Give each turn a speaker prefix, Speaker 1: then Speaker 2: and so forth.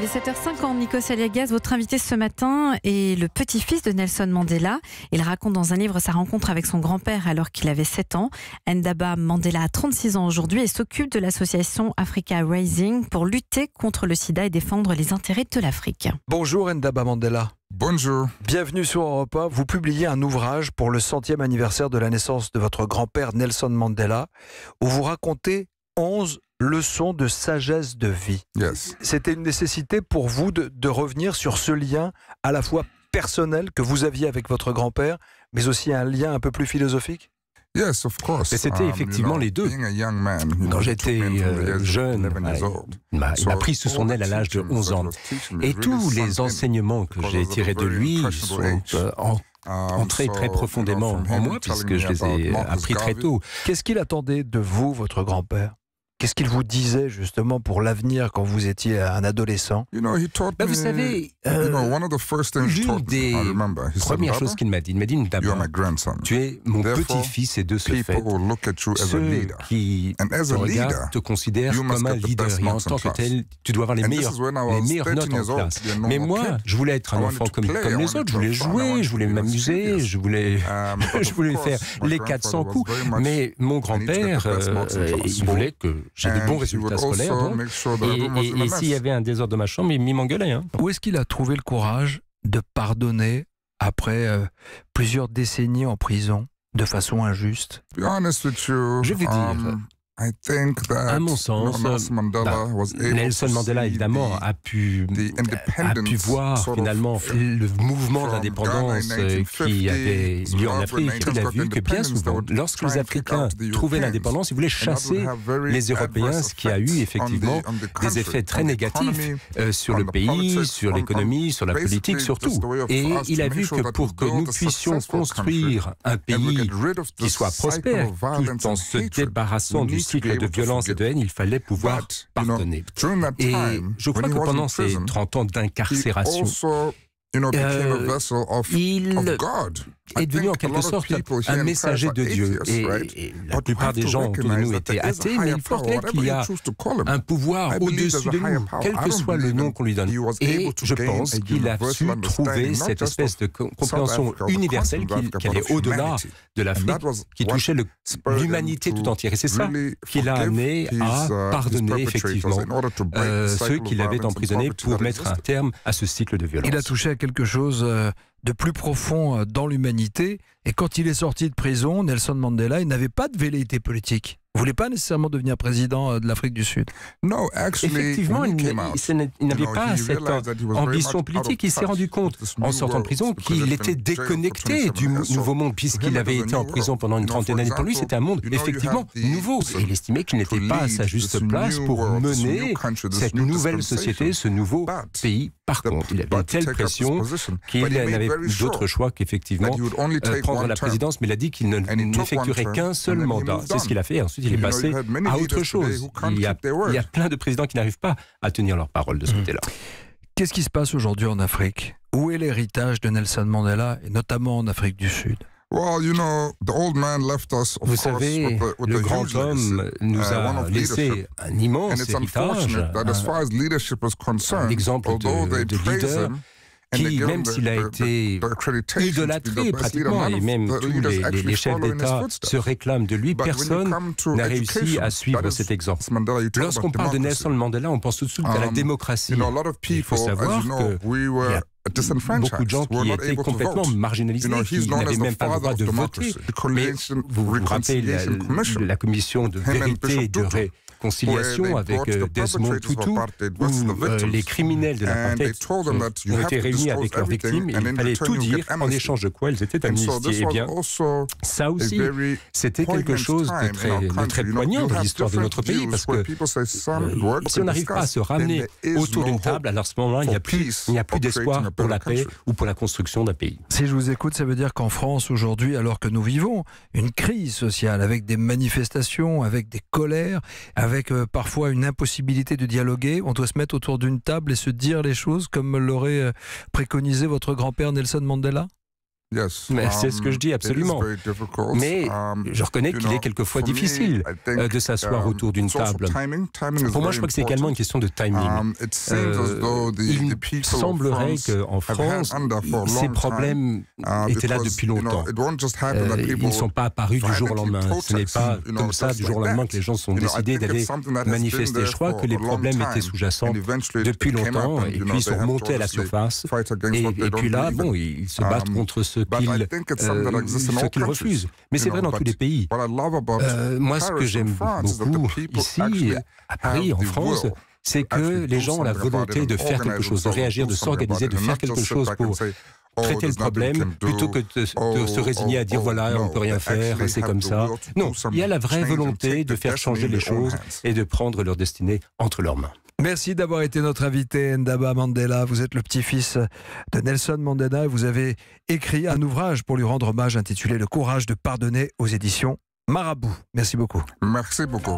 Speaker 1: Allez, 7h50, Nikos Aliagas, votre invité ce matin est le petit-fils de Nelson Mandela. Il raconte dans un livre sa rencontre avec son grand-père alors qu'il avait 7 ans. Ndaba Mandela a 36 ans aujourd'hui et s'occupe de l'association Africa Rising pour lutter contre le sida et défendre les intérêts de l'Afrique.
Speaker 2: Bonjour Ndaba Mandela.
Speaker 3: Bonjour.
Speaker 2: Bienvenue sur Europe 1. Vous publiez un ouvrage pour le 100e anniversaire de la naissance de votre grand-père Nelson Mandela, où vous racontez 11 leçons de sagesse de vie.
Speaker 3: Yes.
Speaker 2: C'était une nécessité pour vous de revenir sur ce lien à la fois personnel que vous aviez avec votre grand-père, mais aussi un lien un peu plus philosophique?
Speaker 3: Yes, of course.
Speaker 4: Mais c'était effectivement les deux. Quand j'étais jeune, il m'a pris sous son aile à l'âge de 11 ans. Et tous les enseignements que j'ai tirés de lui sont entrés très profondément en moi, puisque je les ai appris très tôt.
Speaker 2: Qu'est-ce qu'il attendait de vous, votre grand-père? Qu'est-ce qu'il vous disait justement pour l'avenir quand vous étiez un adolescent?
Speaker 4: Vous savez, l'une des premières choses qu'il m'a dit, d'abord, tu es mon petit-fils et de ce fait, ceux qui te regardent te considèrent comme un leader et en tant que tel, tu dois avoir les meilleures notes en classe. Mais moi, je voulais être un enfant comme les autres, je voulais jouer, je voulais m'amuser, je voulais faire les 400 coups. Mais mon grand-père, il voulait que j'ai des bons résultats scolaires, donc. Et s'il y avait un désordre dans ma chambre, il m'engueulait. Hein.
Speaker 2: Où est-ce qu'il a trouvé le courage de pardonner après plusieurs décennies en prison de façon injuste?
Speaker 4: Je vais dire, à mon sens, Nelson Mandela, évidemment, a pu voir finalement le mouvement d'indépendance qui avait lieu en Afrique. Il a vu que bien souvent, lorsque les Africains trouvaient l'indépendance, ils voulaient chasser les Européens, ce qui a eu effectivement des effets très négatifs sur le pays, sur l'économie, sur la politique surtout. Et il a vu que pour que nous puissions construire un pays qui soit prospère, tout en se débarrassant du cycle de violence et de haine, il fallait pouvoir pardonner. Et je crois que pendant ces 30 ans d'incarcération, il est devenu en quelque sorte un messager de Dieu. Et la plupart des gens autour de nous étaient athées, mais il faut reconnaître qu'il y a un pouvoir au-dessus de nous, quel que soit le nom qu'on lui donne. Et je pense qu'il a su trouver cette espèce de compréhension universelle qui allait au-delà de l'Afrique, qui touchait l'humanité tout entière. Et c'est ça qui l'a amené à pardonner effectivement ceux qui l'avaient emprisonné pour mettre un terme à ce cycle de violence.
Speaker 2: Il a touché à quelque chose de plus profond dans l'humanité. Et quand il est sorti de prison, Nelson Mandela, il n'avait pas de velléité politique. Il ne voulait pas nécessairement devenir président de l'Afrique du Sud.
Speaker 4: Effectivement, il n'avait pas cette ambition politique. Il s'est rendu compte, en sortant de prison, qu'il était déconnecté du nouveau monde, puisqu'il avait été en prison pendant une trentaine d'années. Pour lui, c'était un monde effectivement nouveau. Et il estimait qu'il n'était pas à sa juste place pour mener cette nouvelle société, ce nouveau pays. Par contre, il avait une telle pression qu'il n'avait plus d'autre choix qu'effectivement prendre la présidence, mais il a dit qu'il n'effectuerait qu'un seul mandat. C'est ce qu'il a fait. Ensuite, il est passé à autre chose. Il y a plein de présidents qui n'arrivent pas à tenir leur parole de ce côté-là.
Speaker 2: Qu'est-ce qui se passe aujourd'hui en Afrique? Où est l'héritage de Nelson Mandela, et notamment en Afrique du Sud?
Speaker 4: Vous savez, le grand homme nous a laissé un immense héritage, un exemple de leader qui, même s'il a été idolâtré pratiquement, et même tous les chefs d'État se réclament de lui, personne n'a réussi à suivre cet exemple. Lorsqu'on parle de Nelson Mandela, on pense tout de suite à la démocratie. Il faut savoir qu'il y a beaucoup de gens qui étaient complètement marginalisés, qui n'avaient même pas le droit de voter. Mais vous vous rappelez la commission de vérité et de réconciliation avec Desmond Tutu, où les criminels de l'apartheid ont été réunis avec leurs victimes et il fallait tout dire, en échange de quoi ils étaient amnistiés. Eh bien, ça aussi, c'était quelque chose de très poignant dans l'histoire de notre pays, parce que si on n'arrive pas à se ramener autour d'une table, alors à ce moment-là, il n'y a plus d'espoir pour la paix ou pour la construction d'un pays.
Speaker 2: Si je vous écoute, ça veut dire qu'en France, aujourd'hui, alors que nous vivons une crise sociale, avec des manifestations, avec des colères, avec parfois une impossibilité de dialoguer, on doit se mettre autour d'une table et se dire les choses comme l'aurait préconisé votre grand-père Nelson Mandela?
Speaker 4: Mais c'est ce que je dis, absolument. Mais je reconnais qu'il est quelquefois difficile de s'asseoir autour d'une table. Pour moi, je crois que c'est également une question de timing. Il semblerait qu'en France, ces problèmes étaient là depuis longtemps. Ils ne sont pas apparus du jour au lendemain. Ce n'est pas comme ça, du jour au lendemain, que les gens sont décidés d'aller manifester. Je crois que les problèmes étaient sous-jacents depuis longtemps, et puis ils sont remontés à la surface. Et puis là, bon, ils se battent contre ce qu'ils refusent. Mais c'est vrai dans tous les pays. Moi, ce que j'aime beaucoup ici, à Paris, en France, c'est que les gens ont la volonté de faire quelque chose, de réagir, de s'organiser, de faire quelque chose pour traiter le problème, plutôt que de se résigner à dire voilà, on ne peut rien faire, c'est comme ça. Non, il y a la vraie volonté de faire changer les choses et de prendre leur destinée entre leurs mains.
Speaker 2: Merci d'avoir été notre invité, Ndaba Mandela. Vous êtes le petit-fils de Nelson Mandela et vous avez écrit un ouvrage pour lui rendre hommage intitulé « Le courage de pardonner » aux éditions Marabout. Merci beaucoup.
Speaker 3: Merci beaucoup.